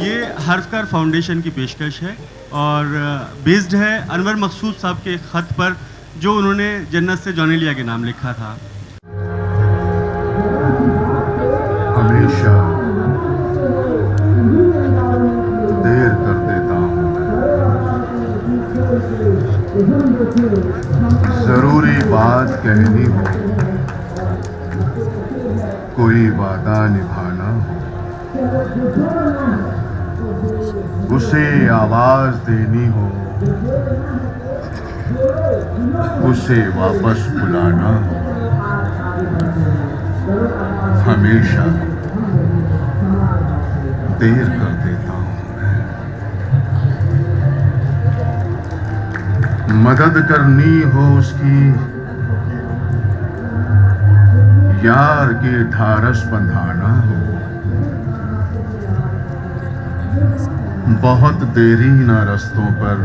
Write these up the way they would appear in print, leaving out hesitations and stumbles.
ये हर्फकर फाउंडेशन की पेशकश है और बेस्ड है अनवर मकसूद साहब के ख़त पर जो उन्होंने जन्नत से जॉनी लिया के नाम लिखा था। हमेशा देर कर देता हूँ, जरूरी बात कहनी हो, कोई वादा निभाना हो, उसे आवाज देनी हो, उसे वापस बुलाना हो, हमेशा देर कर देता हूं मैं। मदद करनी हो उसकी, यार के ढारस बंधाना हो, बहुत देरी ना रस्तों पर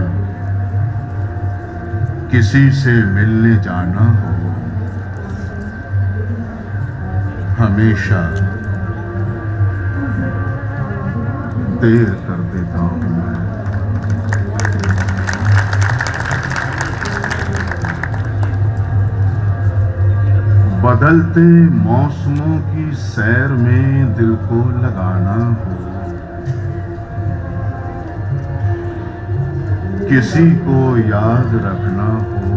किसी से मिलने जाना हो, हमेशा देर कर देता हूं मैं। बदलते मौसमों की सैर में दिल को लगाना हो, किसी को याद रखना हो,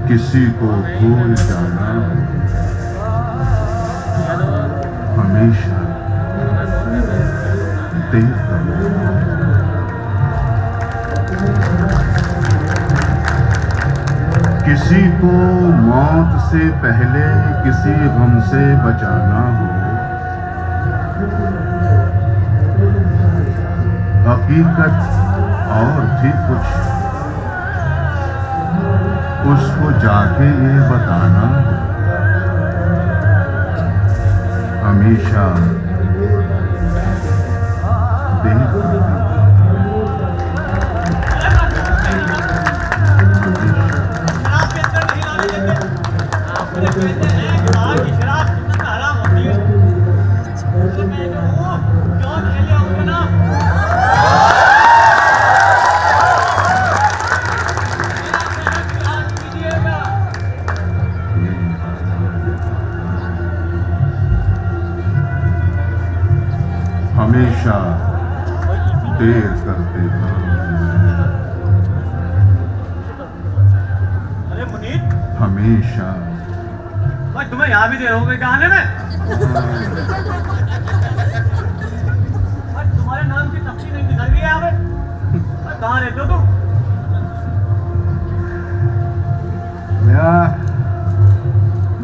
किसी को भूल जाना हो, हमेशा देर कर देता हूं। किसी को मौत से पहले किसी गम से बचाना हो, हकीकत और भी कुछ उसको जाके ये बताना हो, हमेशा देर कर देता हूं। हमेशा देर कर देता हूं, अरे मुनीर, हमेशा। भाई तुम्हें यहाँ भी देर हो गई कहाने में? भाई तुम्हारे नाम की तफ्सील नहीं निकल रही है यहाँ पे। भाई कहाँ रहते हो तुम?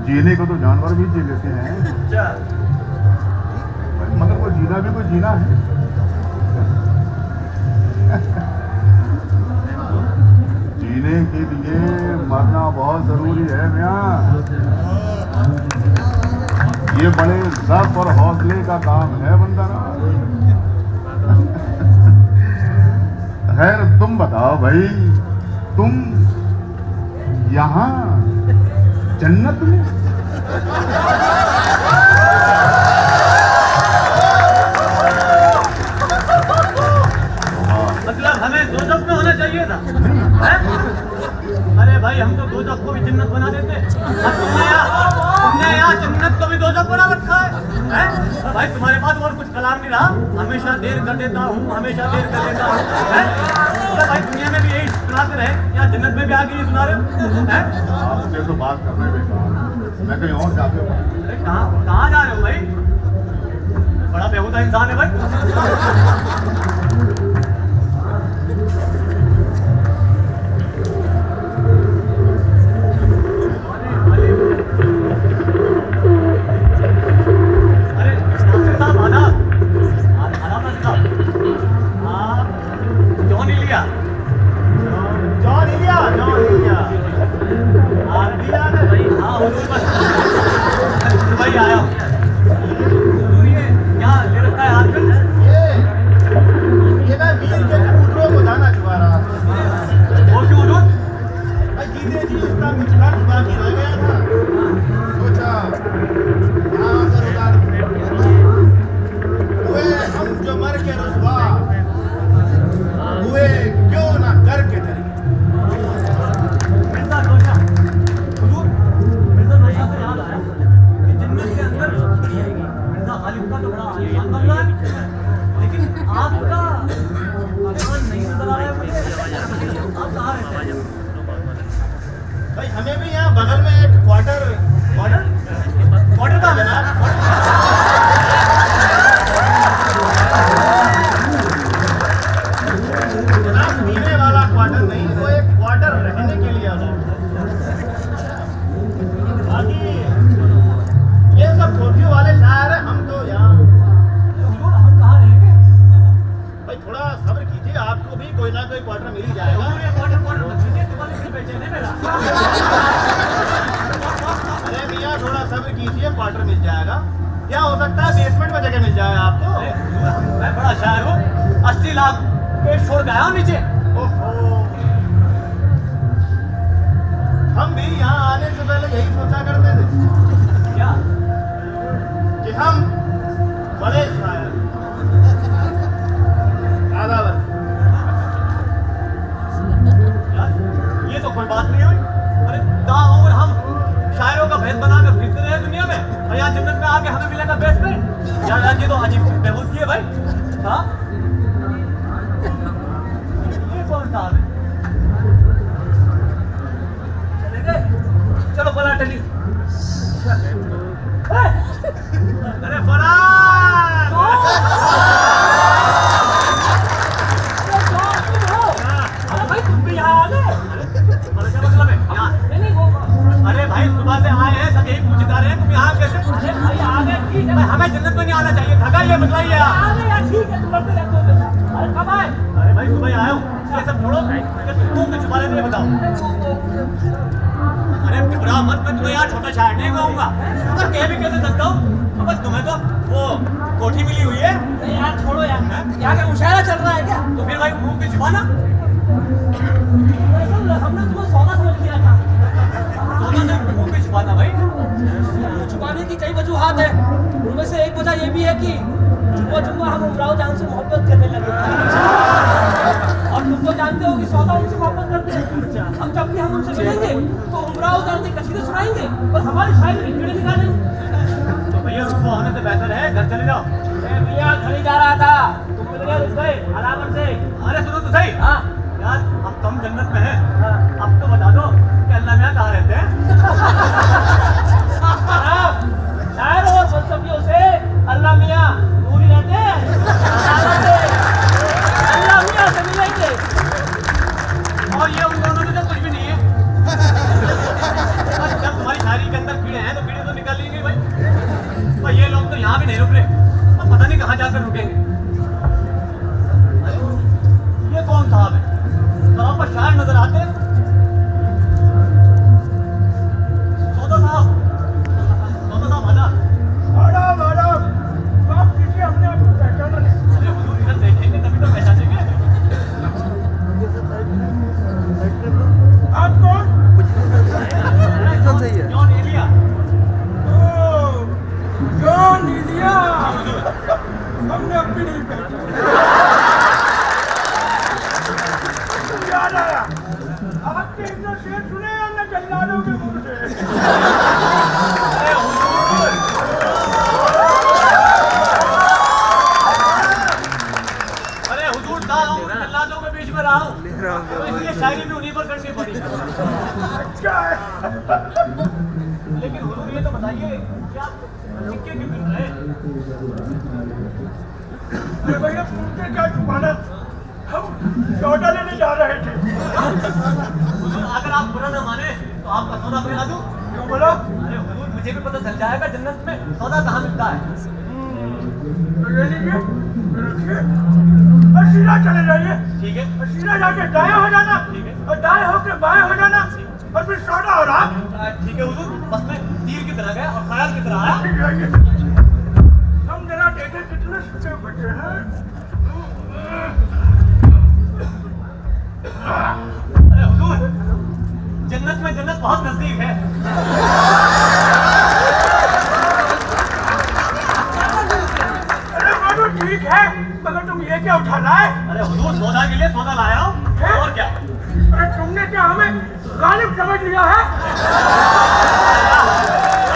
जीने को तो जानवर भी जी लेते हैं, अच्छा, मगर वो जीना भी कोई जीना है। जीने के लिए मरना बहुत जरूरी है मियां। ये बड़े ज़ब्त और हौसले का काम है बंदा ना। खैर तुम बताओ भाई, तुम यहाँ जन्नत में? मतलब हमें दोजख में होना चाहिए था, हैं? अरे भाई हम तो दोजख को भी जन्नत बना देते, और तुमने यहाँ जन्नत को भी दोजख बना रखा है, हैं? भाई तुम्हारे पास और कुछ कलाम नहीं रहा, हमेशा देर कर देता हूँ, हमेशा देर कर देता हूँ, हैं? तो भाई दुनिया में भी यही सुनाते रहे, यहाँ जन्नत में भी आके ये सुना रहे हो, हैं? आपसे तो बात करने में मैं कहीं और जाते हूँ। अरे कहाँ जा रहे हो भाई? बड़ा बेहुदा इंसान है भाई। भाई आया क्या ले रखा है हाथ में? मिल जाएगा। क्या हो सकता है बेसमेंट में जगह मिल जाए आपको। मैं बड़ा शायर हूँ, 80 लाख पेट छोड़ गया हूँ नीचे। ओहो, हम भी यहाँ आने से पहले यही सोचा करते थे क्या कि हम बड़े शायर यार, ये तो कोई बात नहीं हुई। अरे दाऊद हम शायरों का भेद बनाकर फिरते रहे दुनिया में, और यहाँ जन्नत में आके हमें मिलेगा बेसमेंट। यार ये तो अजीब बेहूदगी है भाई। हाँ, ये कौन था? चले गए, चलो बड़ा टली। अरे बड़ा अरे भाई सुबह से आए हैं, सब यही पूछता रहे तुम यहाँ कैसे? भाई आ गए, ठीक है। हमें जन्नत में नहीं आना चाहिए, ठगा ये बताइए आप। ठीक है, तुम लड़ते रहते हो। अरे कब आए? अरे भाई सुबह आया हूँ, ये सब छोड़ो, तुम कुछ छुपा लेते बताओ। अरे घबरा मत, मैं तुम्हें यहाँ छोटा शायर नहीं कहूँगा, पर कह भी कैसे सकता हूँ। अब तुम्हें तो वो कोठी मिली हुई है। यार छोड़ो यार, यहाँ का मुशायरा चल रहा है क्या? तो फिर भाई मुँह पे छुपाना। हमने तुम्हें सौदा समझ लिया था। छुपाना भाई, छुपाने की कई वजूहात है। उनमें से एक वजह ये भी है कि जुम्मा हम उमराव जान से मोहब्बत करने लगे, और तुम तो जानते हो कि सौदा उनसे मोहब्बत करते हैं। हम जब भी हम उनसे मिलेंगे तो उमराव जान के कसीदे सुनाएंगे और हमारी शायरी कीड़े निकालेंगे। तो भैया उसको आने से बेहतर है घर चले जाओ। भैया घर ही जा रहा था, तुम मिल गए, रुक गए आराम से। अरे सुनो तो सही। हाँ यार, अब तुम जन्नत में हैं, अब तो बता दो कि अल्लाह मियां कहाँ रहते हैं? शायर और फलसफियों से अल्लाह मियां दूर ही रहते हैं। अल्लाह मियां से मिलेंगे, और ये उन दोनों में तो कुछ भी नहीं है। जब तुम्हारी शायरी के अंदर कीड़े हैं तो कीड़े तो निकल लेंगे भाई। और ये लोग तो यहाँ भी नहीं रुक रहे, अब पता नहीं कहाँ जाकर रुकेंगे। ये कौन साहब है? साहब पर शायर नजर आते हैं। सौदा साहब मैडम, आप कीजिए, हमने आपको पहचाना नहीं। अरे हुजूर इधर देखेंगे तभी तो पहचानेंगे। आप कौन? सही है, जॉन एलिया। जॉन एलिया, हमने आपकी नहीं पहचाना। याद आया, आपके इतना शेर सुने हमने जल्लालों के मुंह से। अरे हुजूर जल्लालों के बीच में रहा हूँ, तो इसलिए शायरी भी उन्हीं पर करनी पड़ी। क्या है? लेकिन हुजूर ये तो बताइए क्या सिक्के क्यों गिर रहे? अरे भैया पूछते क्या छुपाना, हम सौदा लेने जा रहे थे। अगर आप बुरा न माने तो आपका सौदा मिला दूं। क्यों बोला? अरे हुजूर मुझे भी पता चल जाएगा जन्नत में सौदा कहाँ मिलता है। ले लीजिए, रखिए, और सीधा चले जाइए। ठीक है, और सीधा जाके दाएं हो जाना। ठीक है, और दाएं होकर बाएं हो जाना, और फिर सौदा हो रहा। ठीक है हुजूर, बस मैं तीर की तरह गया और ख्याल की तरह आया। हम जरा देखे कितने सिक्के बचे हैं। अरे हुजूर, जन्नत में जन्नत बहुत नजदीक है। अरे वो तो ठीक है, मगर तुम ये क्या उठा लाए? अरे हुजूर सौदा के लिए सौदा लाया हूँ, और क्या? अरे तुमने क्या हमें गालिब समझ लिया है?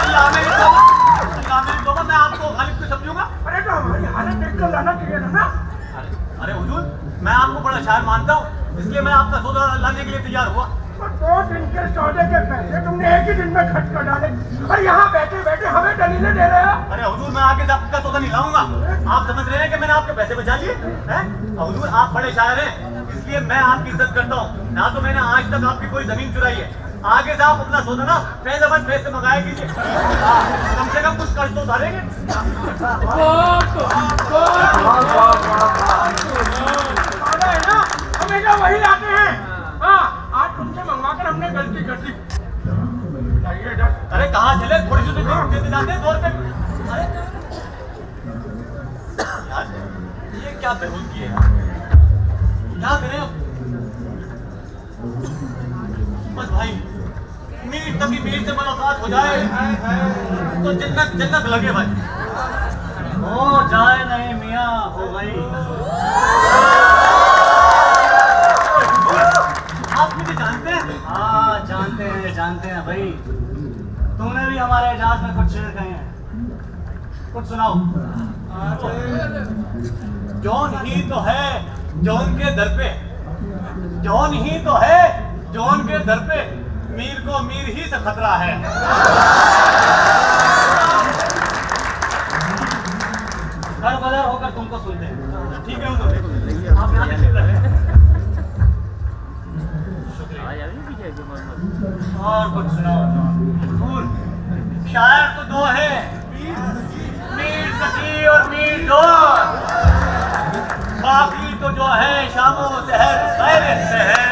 अल्लाह मेरी तौबा, मैं आपको गालिब क्यों समझूंगा? अरे तो हमारी हालत देखकर लाना चाहिए था ना। अरे हुजूर, मैं आपको बड़ा शायर मानता हूँ, इसलिए मैं आपका सौदा लाने के लिए तैयार हुआ। तो 2 दिन के सौदे के पैसे तुमने एक ही दिन में खर्च कर डाले, और यहाँ बैठे बैठे हमें दलीलें दे रहे हो। अरे हुजूर, मैं आगे से आपका सौदा नहीं लाऊंगा। आप समझ रहे हैं कि मैंने आपके पैसे बचा लिए हैं? हुजूर आप बड़े शायर हैं, इसलिए मैं आपकी इज्जत करता हूँ। ना तो मैंने आज तक आपकी कोई जमीन चुराई है। आगे से आप अपना सौदा ना फैज़ाबाद फैज़ से मंगाया कीजिए, कम से कम कुछ कर्ज तो उतारेंगे। हमेशा वही लाते हैं। हाँ, आज तुमसे मंगवाकर हमने गलती कर दी। अरे कहाँ चले, थोड़ी सी देते जाते हैं 2 रुपए। क्या बेहुल किए क्या करें अब? बस भाई मीर तक की मीर से मुलाकात हो जाए तो जन्नत जन्नत लगे भाई। हो जाए नहीं मियाँ हो गई। आप मुझे जानते हैं? हाँ जानते हैं भाई। तुमने भी हमारे इजाज में कुछ शेर कहे हैं, कुछ सुनाओ। जौन ही तो है जौन के दर पे, जौन ही तो है जौन के दर पे, मीर को मीर ही से खतरा है। बदर होकर तुमको सुनते हैं। ठीक है आप यहाँ तशरीफ रखें। और कुछ सुनाओ। शायर तो दो है, मीर सकी और मीर डोर। बाकी तो जो है शामो सहर खैरियत से है,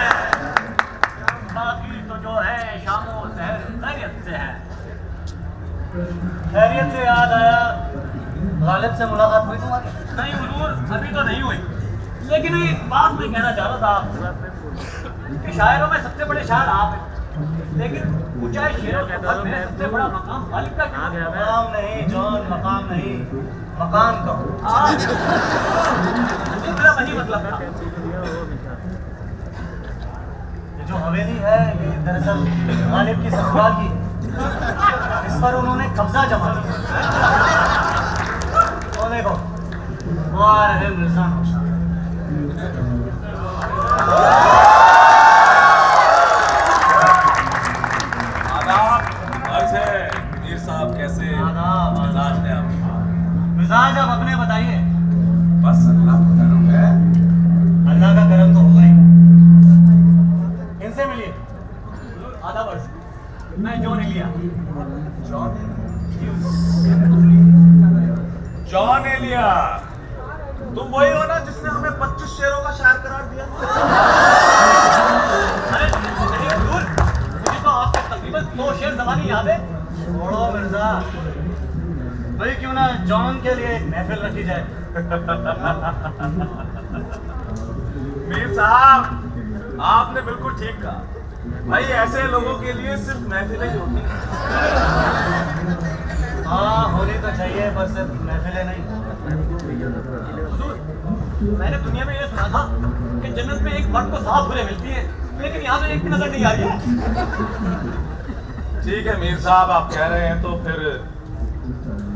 बाकी तो जो है शामो सहर खैरियत से है। खैरियत से याद आया, गालिब से मुलाकात हुई तुम्हारी? नहीं हुजूर, अभी तो नहीं हुई, लेकिन एक बात मैं कहना चाह रहा था आपसे कि शायरों में सबसे बड़े शायर आप हैं, लेकिन ऊंचाई शेरों के दर में सबसे बड़ा मकाम गालिब का क्यों? मकाम नहीं जॉन, मकाम नहीं मकाम का। मेरा वही मतलब था। ये जो हवेली है ये दरअसल गालिब की ससुराल की, इस पर उन्होंने कब्जा जमा लिया। तो देखो वो आ रहे मिर्जा नौशाद। मीर साहब कैसे मिजाज है आपका? मिजाज आप अपने बताइए। बस अल्लाह का करम है। अल्लाह का करम तो होगा ही। इनसे मिलिए। आधा वर्ष मैं जॉन एलिया। जॉन एलिया, तुम वही हो ना जिसने हमें 25 शेरों का शायर करार दिया? अरे नहीं हुजूर, मुझे तो आपके तकरीबन 2 शेर ज़बानी याद है। छोड़ो मिर्जा, भाई क्यों ना जॉन के लिए एक महफिल रखी जाए। मीर साहब, आपने बिल्कुल ठीक कहा। भाई ऐसे लोगों के लिए सिर्फ महफिलें ही होती हैं। हाँ होनी तो चाहिए, बस सिर्फ महफिलें नहीं। हुजूर, मैंने दुनिया में ये सुना था कि जन्नत में एक मर्द को 7 हुरें मिलती हैं, लेकिन यहाँ तो एक भी नजर नहीं आ रही है। ठीक है मीर साहब, आप कह रहे हैं तो फिर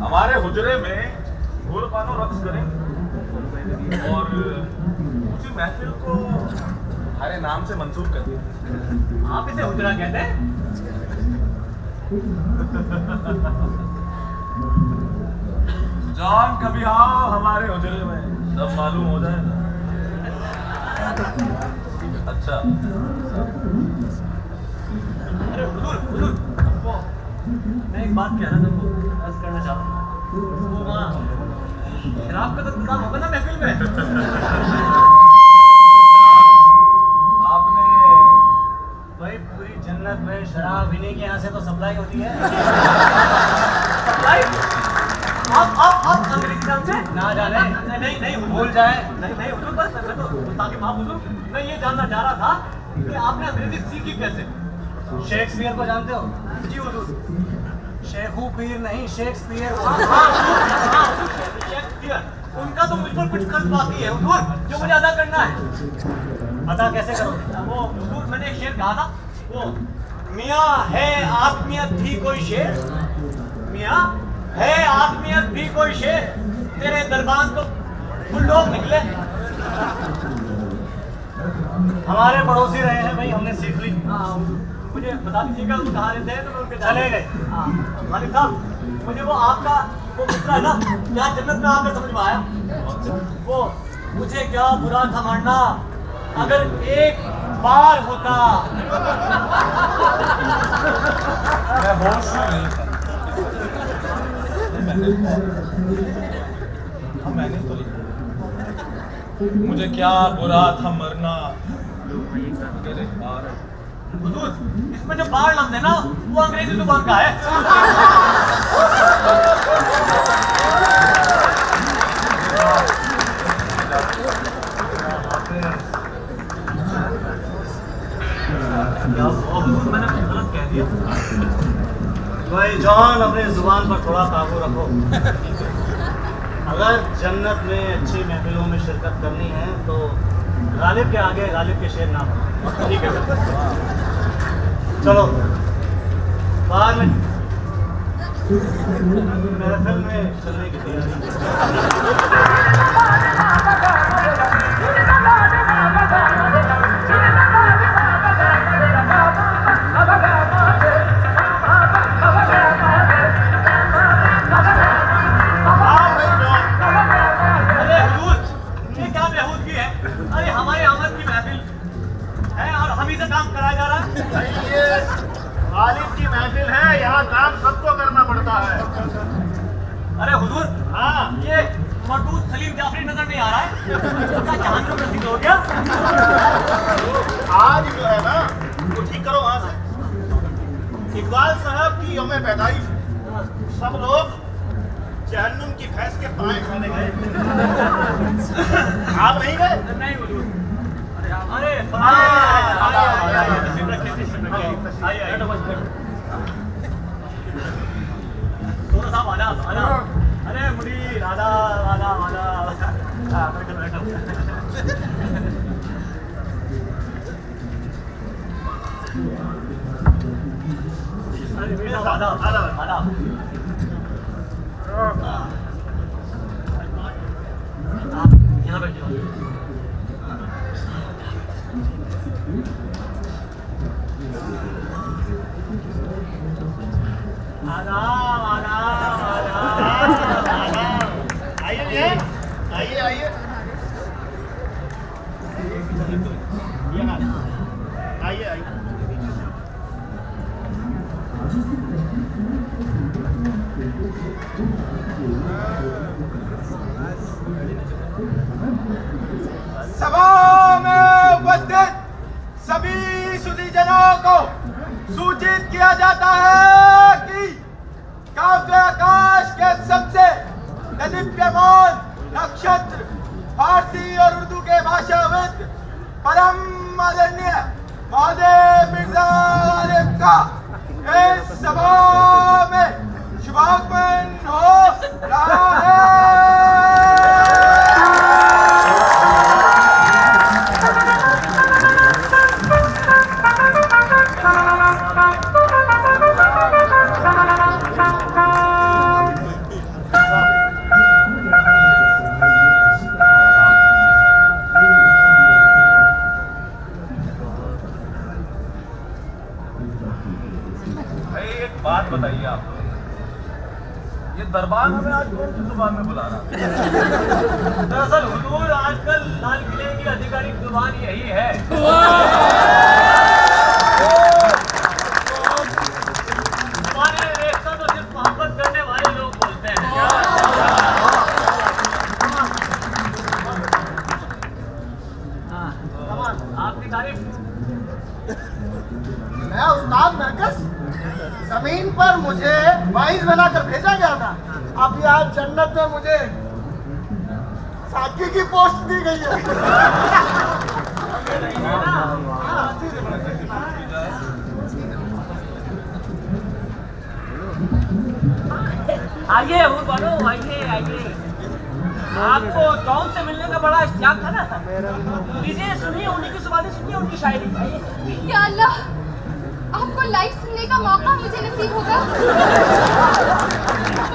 हमारे हुजरे में गुलबानो रक्स करें और उसी महफिल को हमारे नाम से मंसूब कर दें। आप इसे हुजरा कहते हैं? जॉन कभी आओ हमारे हुजरे में, तब मालूम हो जाएगा। अच्छा अरे हुजूर, वो मैं एक बात कह रहा था, वो अर्ज करना चाह रहा हूँ। वो वहाँ शराब का तो इंतजाम होगा ना महफिल में? आपने भाई पूरी जन्नत में शराब इन्हीं के यहाँ से तो सप्लाई होती है। सप्लाई? आप अंग्रेजी नाम से ना जाने? नहीं भूल जाए। नहीं हुजूर, बस मैं तो ताकि माफ हुजूर, मैं ये जानना चाह रहा था कि आपने अंग्रेजी सीखी कैसे? शेक्सपियर को जानते हो? जी हुजूर। शेखू पीर नहीं, शेक्सपियर। शेक्सपियर, उनका तो मुझ पर कुछ कर्ज बाकी है हुजूर, जो मुझे अदा करना है। अदा कैसे करोगे? वो हुजूर मैंने एक शेर कहा था, वो मियाँ है आत्मीयत भी कोई शेर, मियाँ है आत्मीयत भी कोई शेर, तेरे दरबान तो बुलडॉग निकले। हमारे पड़ोसी रहे हैं भाई, हमने सीख ली। मुझे बता दीजिएगा वो कहाँ रहते हैं तो मैं उनके चले गए। मालिक साहब, मुझे वो आपका वो मित्र है ना, क्या जन्नत में आकर समझ में आया। वो मुझे क्या बुरा था मारना, अगर एक बार होता। मैं होश में नहीं था। मैंने तो लिखा, मुझे क्या बुरा था मरना अगर एक बार। हुजूर, इसमें जो बार लफ्ज़ है ना, वो अंग्रेजी जुबान का है। भाई जॉन, अपनी जुबान पर थोड़ा काबू रखो। अगर जन्नत में अच्छी महफिलों में शिरकत करनी है तो गालिब के आगे गालिब के शेर ना हो। ठीक है, चलो बाद में महफिल में चलने की तैयारी। गालिब की महफिल है, यहाँ काम सबको करना पड़ता है। अरे हुजूर, हाँ, ये मरदूद सलीम जाफरी नजर नहीं आ रहा है? क्या जहां में नसीब हो गया? आज जो है ना, वो ठीक करो वहां से। इकबाल साहब की यौम पैदाइश, सब लोग जहन्नुम की भैंस के पाए खाने गए। आप नहीं गए? नहीं हुजूर। अरे थोड़ा सा आना आना। अरे मुड़ी राधा राधा राधा बैठो। यहाँ बैठो। आदाब आदाब आदाब। आइए आइए आइए आइए आइए। सभा में उपस्थित सभी सुधीजनों को सूचित किया जाता है कि काव्य आकाश के सबसे नदिप्यमान नक्षत्र फारसी और उर्दू के भाषाविद परम आदरणीय महादेव मिर्जा गालिब का इस सभा में शुभागमन हो रहा है। बात बताइए आप, ये दरबार हमें आज कौन सी जुबान में बुला रहा है? दरअसल हुजूर, आजकल लाल किले की आधिकारिक जुबान यही है। जुबान रेखा तो सिर्फ मोहब्बत करने वाले लोग बोलते हैं। आपकी तारीफ। मैं उस्ताद नरकस, जमीन पर मुझे वाइज बनाकर भेजा गया था। अब यहाँ जन्नत में मुझे साकी की पोस्ट दी गई है। आइए वो बनो, आइए आइए। आपको जॉन से मिलने का बड़ा इश्तियाक था ना? लीजिए सुनिए, उन्हीं की जुबानी सुनिए, उनकी शायरी। आइए। या अल्लाह, आपको लाइव सुनने का मौका मुझे नसीब होगा। मुझे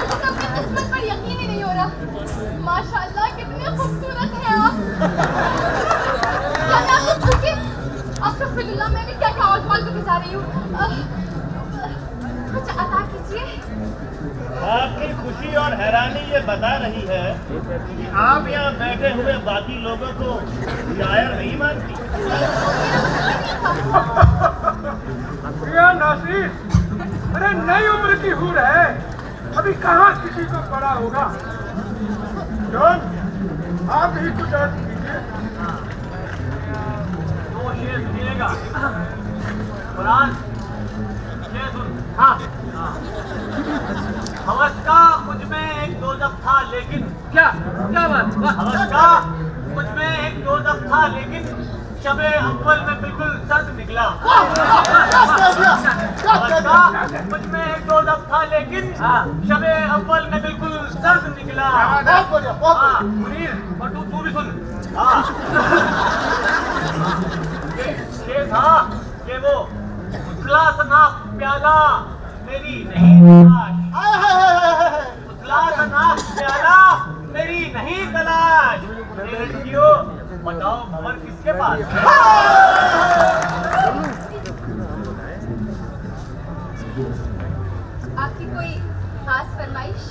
तो अपनी किस्मत पर यकीन ही नहीं हो रहा। माशाअल्लाह, कितने खूबसूरत हैं आप। क्या मैं आपको छू के अस्तगफिरुल्लाह, मैं भी क्या क्या औल को गुजार रही हूँ। कुछ अता कीजिए। आपकी खुशी और हैरानी ये बता रही है कि आप यहाँ बैठे हुए बाकी लोगों को शायर नहीं मानती। प्रिया नासिर, अरे नई उम्र की हूर है, अभी कहाँ किसी को पड़ा होगा। जॉन, आप ही कुछ अर्ज कीजिए। दो शेर सुनिएगा। कुरान शेर सुन। हाँ, हवस का मुझ में एक दोज़ख था, लेकिन क्या क्या बात? हवस का मुझ में एक दोज़ख था, लेकिन शबे अव्वल में बिल्कुल सर्द निकला। मुझ में एक दो दफ था लेकिन शबे अव्वल में बिल्कुल सर्द निकला। मुनीर और तू भी सुन। ये था कि वो उथला सना प्याला मेरी नहीं तलाश, उथला सना प्याला मेरी नहीं तलाश। लड़कियों बताओ भंवर किसके पास है? आपकी कोई खास फरमाइश?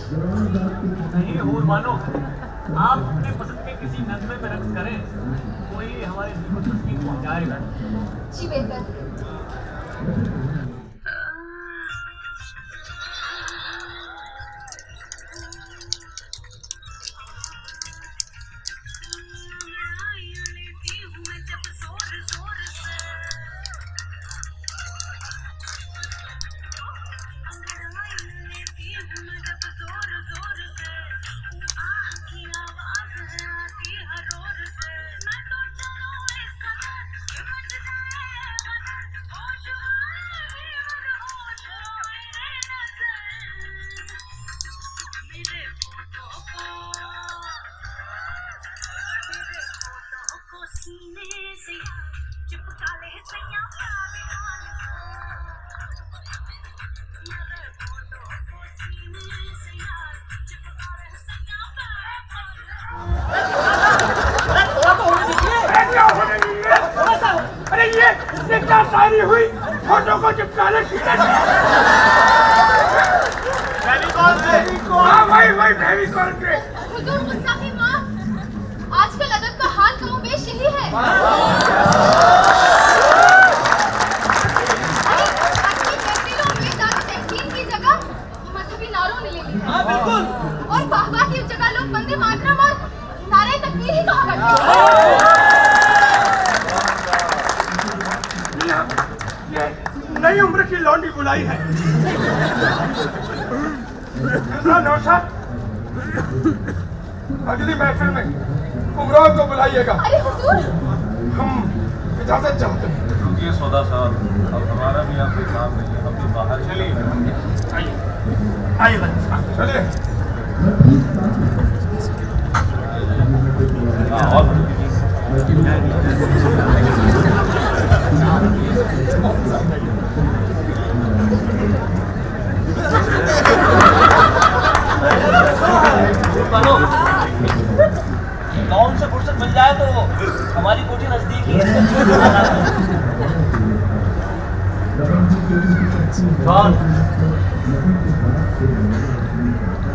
नहीं हूर मानो, आप अपने पसंद के किसी नगमे पे रक्स करें, कोई हमारे दिल को तस्कीन पहुंचाएगा। जी बेहतर। अरे ये क्या शायरी हुई, फोटो को चिपका ले। हाँ भाई फेविकॉल के। हुजूर गुस्ताखी माफ, आजकल अदब का हाल कमोबेश यही है। अरे अपनी तहसीलों में दारू तहसीन की जगह मजहबी नारों ने ले ली है। बिल्कुल। और वाहवाह की जगह लोग वंदे मातरम और नारे तकबीर ही कहा करते हैं। ये नई उम्र की लौंडी बुलाई है। नौशाद, अगली महफिल में उमरान को बुलाइएगा। अरे हुजूर, हम इजाजत चाहते हैं। रुकिए सौदा साहब, अब हमारा भी यहाँ कोई काम नहीं है, हम भी बाहर चलिए। आइए चलिए। और गाँव से फुर्सत मिल जाए तो हमारी कोठी नजदीक ही है।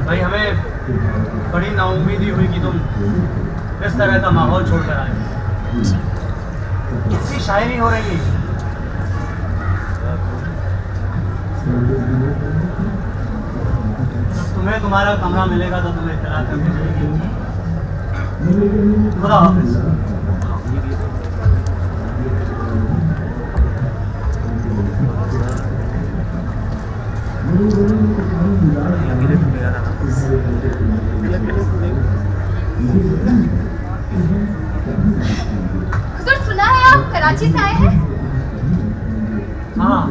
भाई हमें बड़ी नाउम्मीदी हुई कि तुम इस तरह का माहौल छोड़कर आए। इतनी शायरी हो रही है। तुम्हें तुम्हारा कमरा मिलेगा तो तुम्हें इत्तला करनी चाहिए। खुदा हाफिज। हुजूर सुना है आप कराची से आए हैं? हाँ,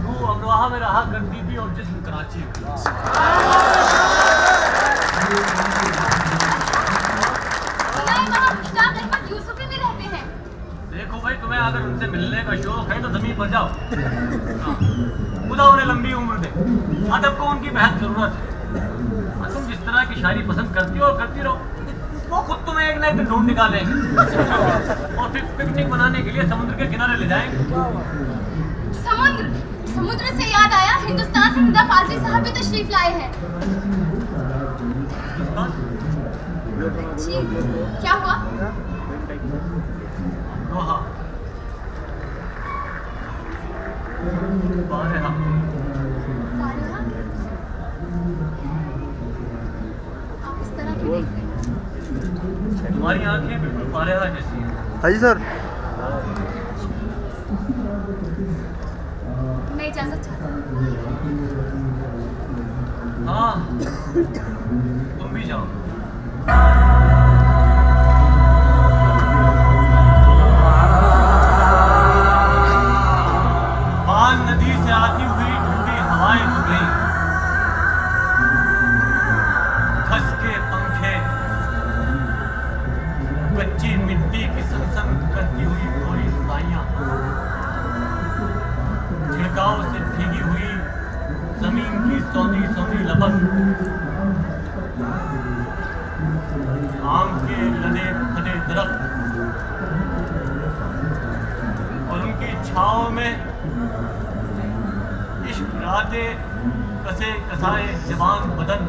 वो अमरोहा में रहा करती थी और जिस्म कराची में। सुना है वहाँ मुश्ताक अहमद यूसुफी भी रहते हैं। देखो भाई, तुम्हें अगर उनसे मिलने का शौक है तो जमीन पर जाओ। खुदा उन्हें लंबी उम्र दे। अदब को उनकी बेहद जरूरत है। और तुम जिस तरह की शायरी पसंद करती हो और करती रहो, वो खुद तुम्हें एक ना एक दिन ढूंढ निकालेंगे और फिर पिकनिक मनाने के लिए समुद्र के किनारे ले जाएंगे। समुद्र से याद आया, हिंदुस्तान से निदा फाजली साहब भी तशरीफ लाए हैं। जी क्या हुआ? रोहा बारहा। फारिहा? आप इस तरह क्यों देख रहे हैं? तुम्हारी आंखें बिल्कुल फारिहा जैसी हैं। हाँ जी सर। मैं इजाजत चाहता हूँ। हाँ, तुम भी जाओ। के लदे फटे दरख्त और उनकी छाँव में इश्क राते कसे कसाए जवान बदन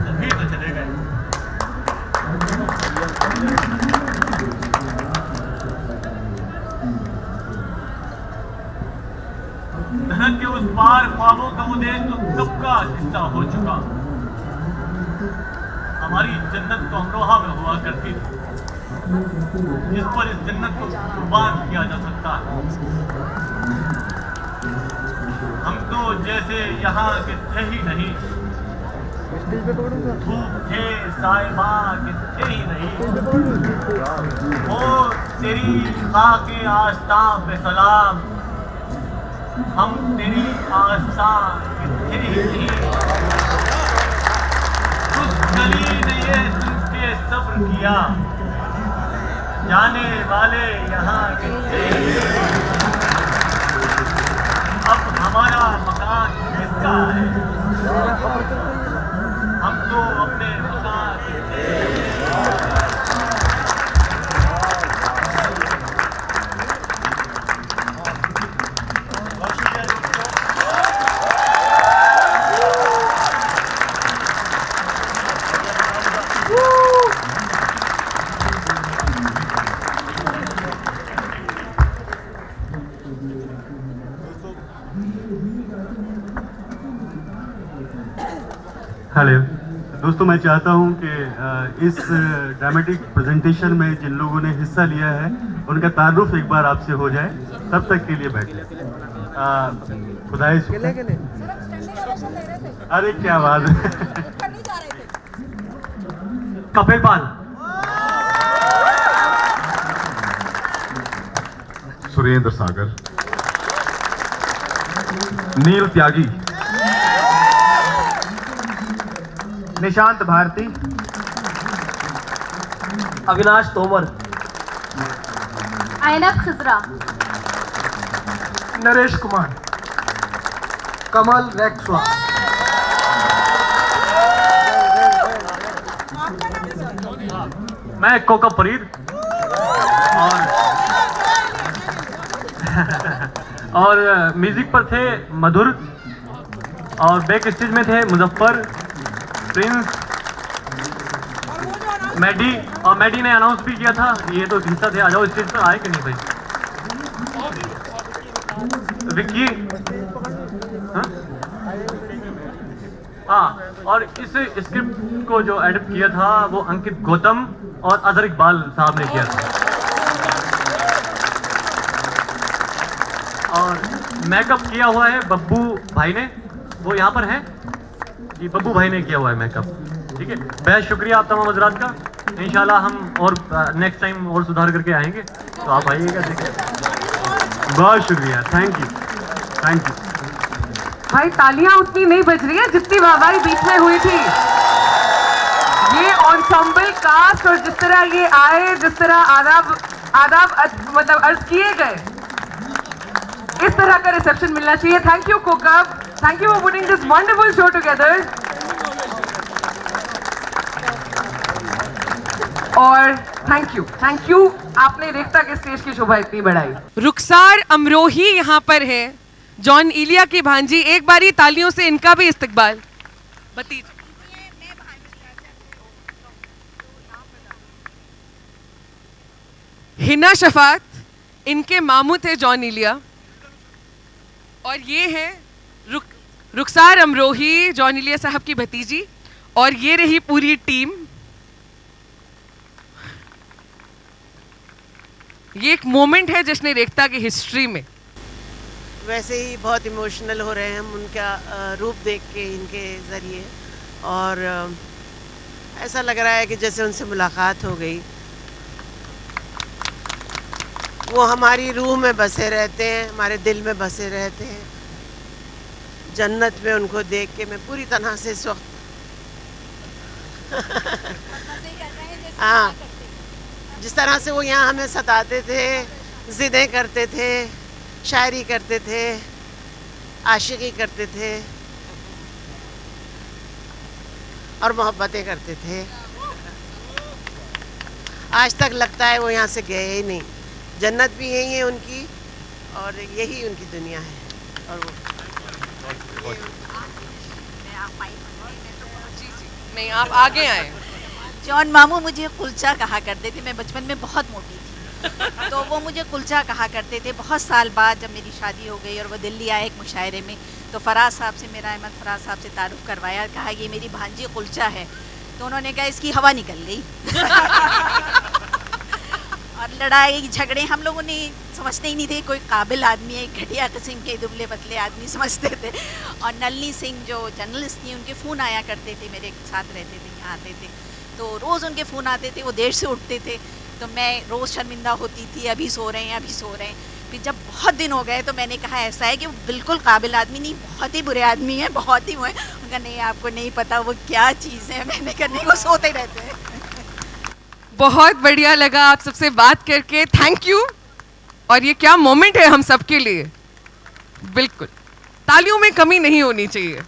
सभी तो चले गए। धरत के उस पार ख्वाबों का वो देश तो कब का हिस्सा हो चुका। हमारी जन्नत तो अमरोहा में हुआ करती थी, जिस पर इस जन्नत को कुर्बान किया जा सकता है। हम तो जैसे यहाँ के थे ही नहीं, धूप थे साहिबा के थे ही नहीं। ओ तेरी खाके आस्था पे सलाम, हम तेरी आस्था के थे ही नहीं। उस गली ने ये सुन के सब्र किया, जाने वाले यहाँ के थे ही नहीं। अब हमारा मकान किसका है? हम तो अपने मकान के थे। हेलो दोस्तों, मैं चाहता हूं कि इस ड्रामेटिक प्रेजेंटेशन में जिन लोगों ने हिस्सा लिया है उनका तारुफ एक बार आपसे हो जाए। तब तक के लिए बैठिए। खुदाई अरे क्या बात है। कपिल पाल, सुरेंद्र सागर, नील त्यागी, निशांत भारती, अविनाश तोमर, आयनब खिजरा, नरेश कुमार, कमल रैक्सवा, मैं कोकब फरीद और म्यूजिक पर थे मधुर और बैक स्टेज में थे मुजफ्फर, प्रिंस, मैडी। और मैडी ने अनाउंस भी किया था, ये तो हिस्सा थे। आ जाओ स्टेज पर, आए कि नहीं भाई? विक्की, हाँ। और इस स्क्रिप्ट को जो एडिट किया था वो अंकित गौतम और अजहर इकबाल साहब ने किया था। और मेकअप किया हुआ है बब्बू भाई ने, वो यहाँ पर हैं जी। बब्बू भाई ने किया हुआ है मेकअप, ठीक है। बेहद शुक्रिया आप तमाम हजरात का। इंशाल्लाह हम और नेक्स्ट टाइम और सुधार करके आएंगे, तो आप आइएगा, देखिए। बहुत शुक्रिया, थैंक यू, थैंक यू। भाई तालियां उतनी नहीं बज रही है जितनी वाहवाही बीच में हुई थी। ये एंसेंबल कास्ट और जिस तरह ये आए, जिस तरह आदाब मतलब अर्ज किए गए, इस तरह का रिसेप्शन मिलना चाहिए। Thank you Kokab, thank you for putting this wonderful show together. और थैंक यू आपने रेखता के स्टेज की शोभा इतनी बढ़ाई। रुखसार अमरोही यहाँ पर है, जॉन इलिया की भांजी। एक बारी तालियों से इनका भी इस्तकबाल। भतीज हिना शफात, इनके मामू थे जॉन इलिया। और ये है रुखसार अमरोही, जॉन इलिया साहब की भतीजी। और ये रही पूरी टीम। ये एक मोमेंट है जश्न रेखता की हिस्ट्री में। वैसे ही बहुत इमोशनल हो रहे हैं हम उनका रूप देख के, इनके ज़रिए। और ऐसा लग रहा है कि जैसे उनसे मुलाकात हो गई। वो हमारी रूह में बसे रहते हैं, हमारे दिल में बसे रहते हैं। जन्नत में उनको देख के मैं पूरी तरह से इस वक्त हाँ, जिस तरह से वो यहाँ हमें सताते थे, ज़िदें करते थे, शायरी करते थे, आशिकी करते थे, और मोहब्बतें करते थे। आज तक लगता है वो यहाँ से गए ही नहीं। जन्नत भी यही है उनकी और यही उनकी दुनिया है। और वो नहीं, आप आगे आए। जॉन मामू मुझे कुलचा कहा करते थे। मैं बचपन में बहुत मोटी थी तो वो मुझे कुलचा कहा करते थे। बहुत साल बाद जब मेरी शादी हो गई और वो दिल्ली आए एक मुशायरे में, तो फराज साहब से, मेरा अहमद फराज साहब से तारुफ करवाया। कहा ये मेरी भांजी कुलचा है। तो उन्होंने कहा इसकी हवा निकल गई। और लड़ाई झगड़े हम लोगों ने समझते ही नहीं थे। कोई काबिल आदमी है, घटिया किस्म के दुबले पतले आदमी समझते थे। और नलनी सिंह जो जर्नलिस्ट थी, उनके फ़ोन आया करते थे, मेरे साथ रहते थे, यहाँ आते थे। तो रोज़ उनके फ़ोन आते थे। वो देर से उठते थे तो मैं रोज़ शर्मिंदा होती थी, अभी सो रहे हैं, अभी सो रहे हैं। फिर जब बहुत दिन हो गए तो मैंने कहा ऐसा है कि वो बिल्कुल काबिल आदमी नहीं, बहुत ही बुरे आदमी हैं, बहुत ही वो हैं। उनका नहीं, आपको नहीं पता वो क्या चीज़ है। मैंने कहा नहीं, वो सोते रहते हैं। बहुत बढ़िया लगा आप सबसे बात करके, थैंक यू। और ये क्या मोमेंट है हम सबके लिए, बिल्कुल तालियों में कमी नहीं होनी चाहिए।